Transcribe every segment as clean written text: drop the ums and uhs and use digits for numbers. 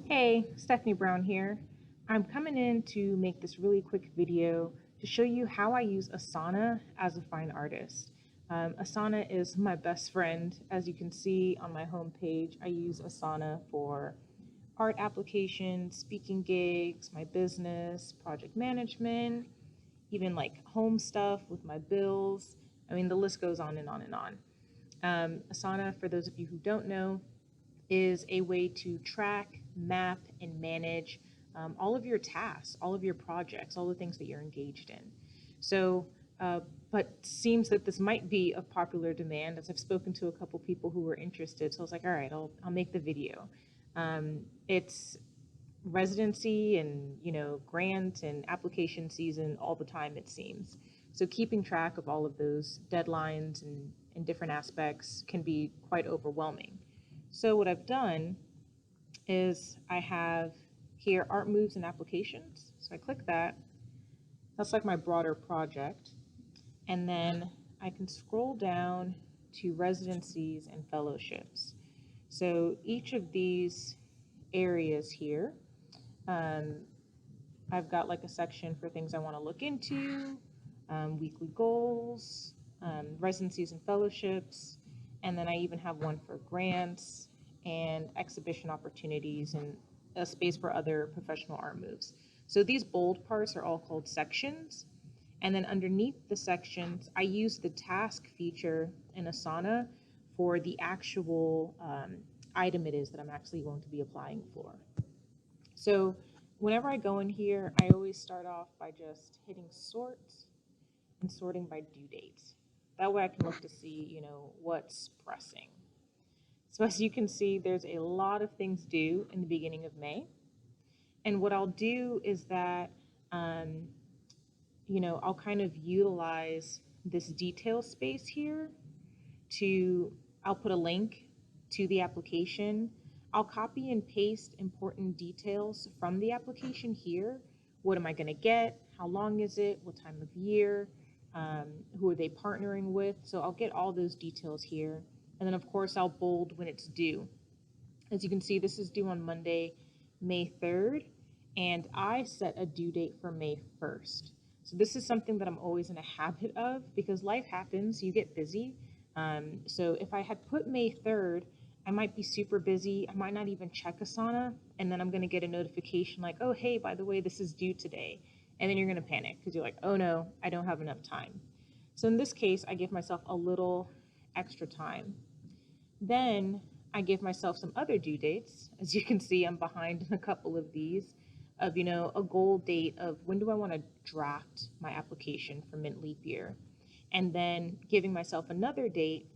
Hey, Stephanie Brown here. I'm coming in to make this really quick video to show you how I use Asana as a fine artist. Asana is my best friend. As you can see on my homepage, I use Asana for art applications, speaking gigs, my business, project management, even like home stuff with my bills. I mean, the list goes on and on and on. Asana, for those of you who don't know, is a way to track, map, and manage all of your tasks, all of your projects, all the things that you're engaged in. So, uh, but seems that this might be of popular demand as I've spoken to a couple people who were interested. So I was like, all right, I'll make the video. It's residency and grant and application season all the time, it seems. So keeping track of all of those deadlines and different aspects can be quite overwhelming. So what I've done is I have here art moves and applications. So I click that. That's like my broader project. And then I can scroll down to residencies and fellowships. So each of these areas here, um, I've got like a section for things I want to look into, weekly goals, residencies and fellowships, and then I even have one for grants and exhibition opportunities and a space for other professional art moves. So these bold parts are all called sections. And then underneath the sections, I use the task feature in Asana for the actual item it is that I'm actually going to be applying for. So whenever I go in here, I always start off by just hitting sort and sorting by due date. That way I can look to see, what's pressing. So as you can see, there's a lot of things due in the beginning of May. And what I'll do is that, um, I'll kind of utilize this detail space here to, I'll put a link to the application. I'll copy and paste important details from the application here. What am I going to get? How long is it? What time of year? Who are they partnering with? So I'll get all those details here. And then, of course, I'll bold when it's due. As you can see, this is due on Monday, May 3rd, and I set a due date for May 1st. So this is something that I'm always in a habit of because life happens, you get busy. So if I had put May 3rd, I might be super busy. I might not even check Asana, and then I'm going to get a notification like, oh, hey, by the way, this is due today. And then you're going to panic because you're like, oh no, I don't have enough time. So in this case, I give myself a little extra time. Then I give myself some other due dates. As you can see, I'm behind in a couple of these of, a goal date of when do I want to draft my application for Mint Leap Year. And then giving myself another date,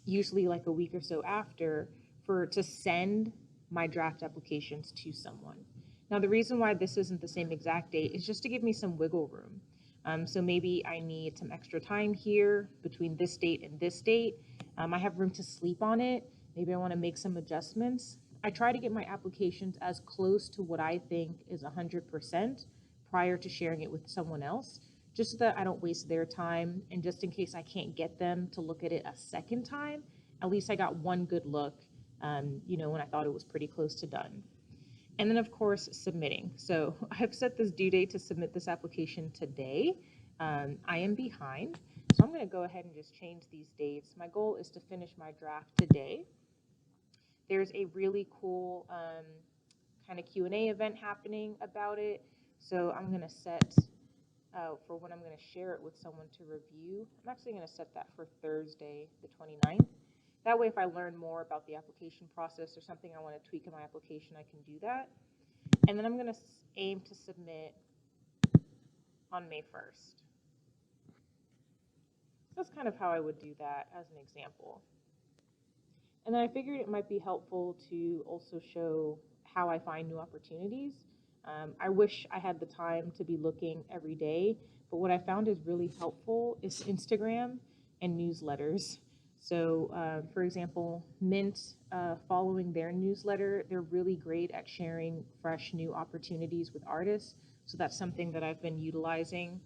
usually like a week or so after, for to send my draft applications to someone. Now, the reason why this isn't the same exact date is just to give me some wiggle room. So maybe I need some extra time here between this date and this date. I have room to sleep on it. Maybe I want to make some adjustments. I try to get my applications as close to what I think is 100% prior to sharing it with someone else, just so that I don't waste their time. And just in case I can't get them to look at it a second time, at least I got one good look, when I thought it was pretty close to done. And then, of course, submitting. So I've set this due date to submit this application today. I am behind. So I'm going to go ahead and just change these dates. My goal is to finish my draft today. There's a really cool kind of Q&A event happening about it. So I'm going to set for when I'm going to share it with someone to review. I'm actually going to set that for Thursday, the 29th. That way, if I learn more about the application process or something I want to tweak in my application, I can do that. And then I'm going to aim to submit on May 1st. That's kind of how I would do that as an example. And then I figured it might be helpful to also show how I find new opportunities. I wish I had the time to be looking every day, but what I found is really helpful is Instagram and newsletters. So, for example, Mint, following their newsletter, they're really great at sharing fresh new opportunities with artists. So that's something that I've been utilizing.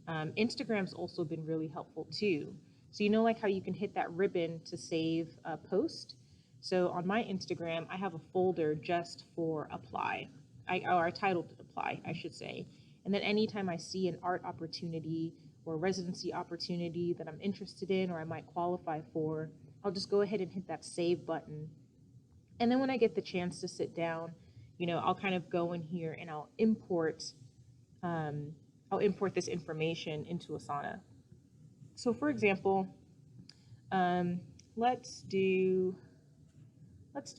Instagram's also been really helpful too. So like how you can hit that ribbon to save a post. So on my Instagram, I have a folder just for apply. Or I titled it apply, I should say. And then anytime I see an art opportunity or residency opportunity that I'm interested in or I might qualify for, I'll just go ahead and hit that save button. And then when I get the chance to sit down, I'll kind of go in here and um, I'll import this information into Asana. So for example, um, let's do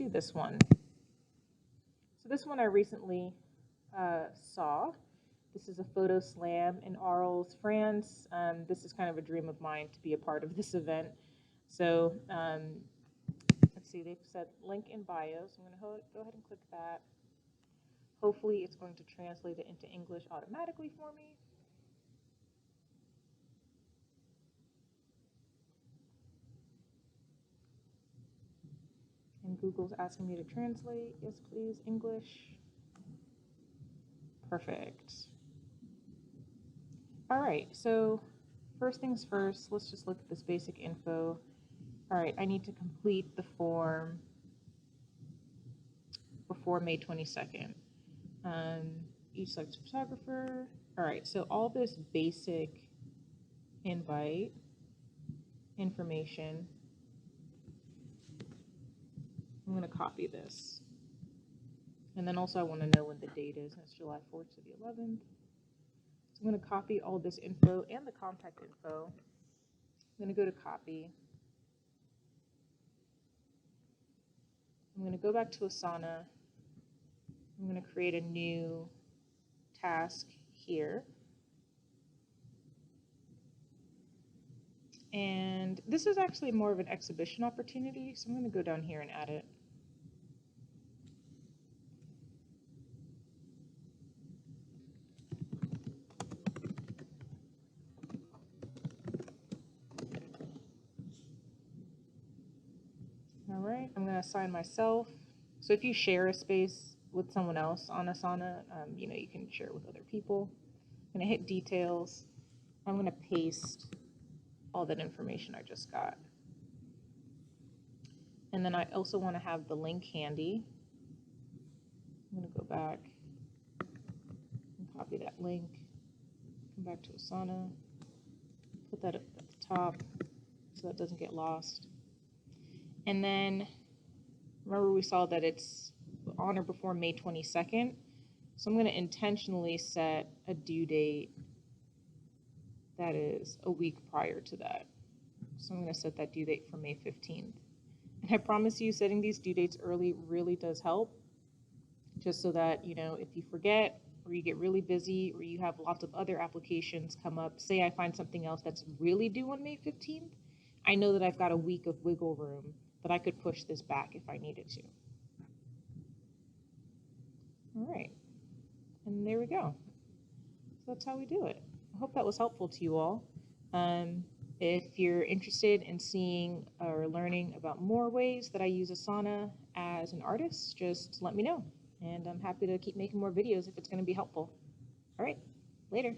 this one. So this one I recently saw. This is a photo slam in Arles, France. This is kind of a dream of mine to be a part of this event. So let's see, they've said link in bio, so I'm going to go ahead and click that. Hopefully it's going to translate it into English automatically for me. And Google's asking me to translate. Yes, please, English. Perfect. All right, so first things first, let's just look at this basic info. All right, I need to complete the form before May 22nd. Each selected photographer. All right, so all this basic invite information, I'm going to copy this. And then also I want to know when the date is. That's July 4th to the 11th. So I'm going to copy all this info and the contact info. I'm going to go to copy. I'm going to go back to Asana. I'm going to create a new task here. And this is actually more of an exhibition opportunity, so I'm going to go down here and add it. All right, I'm going to assign myself. So if you share a space with someone else on Asana, you can share it with other people. I'm going to hit details. I'm going to paste all that information I just got. And then I also want to have the link handy. I'm going to go back and copy that link, come back to Asana, put that at the top so that doesn't get lost. And then remember we saw that it's on or before May 22nd. So I'm going to intentionally set a due date that is a week prior to that. So I'm going to set that due date for May 15th. And I promise you, setting these due dates early really does help, just so that, if you forget or you get really busy or you have lots of other applications come up, say I find something else that's really due on May 15th, I know that I've got a week of wiggle room that I could push this back if I needed to. All right, and there we go. So that's how we do it. I hope that was helpful to you all. If you're interested in seeing or learning about more ways that I use Asana as an artist, just let me know. And I'm happy to keep making more videos if it's going to be helpful. All right, later.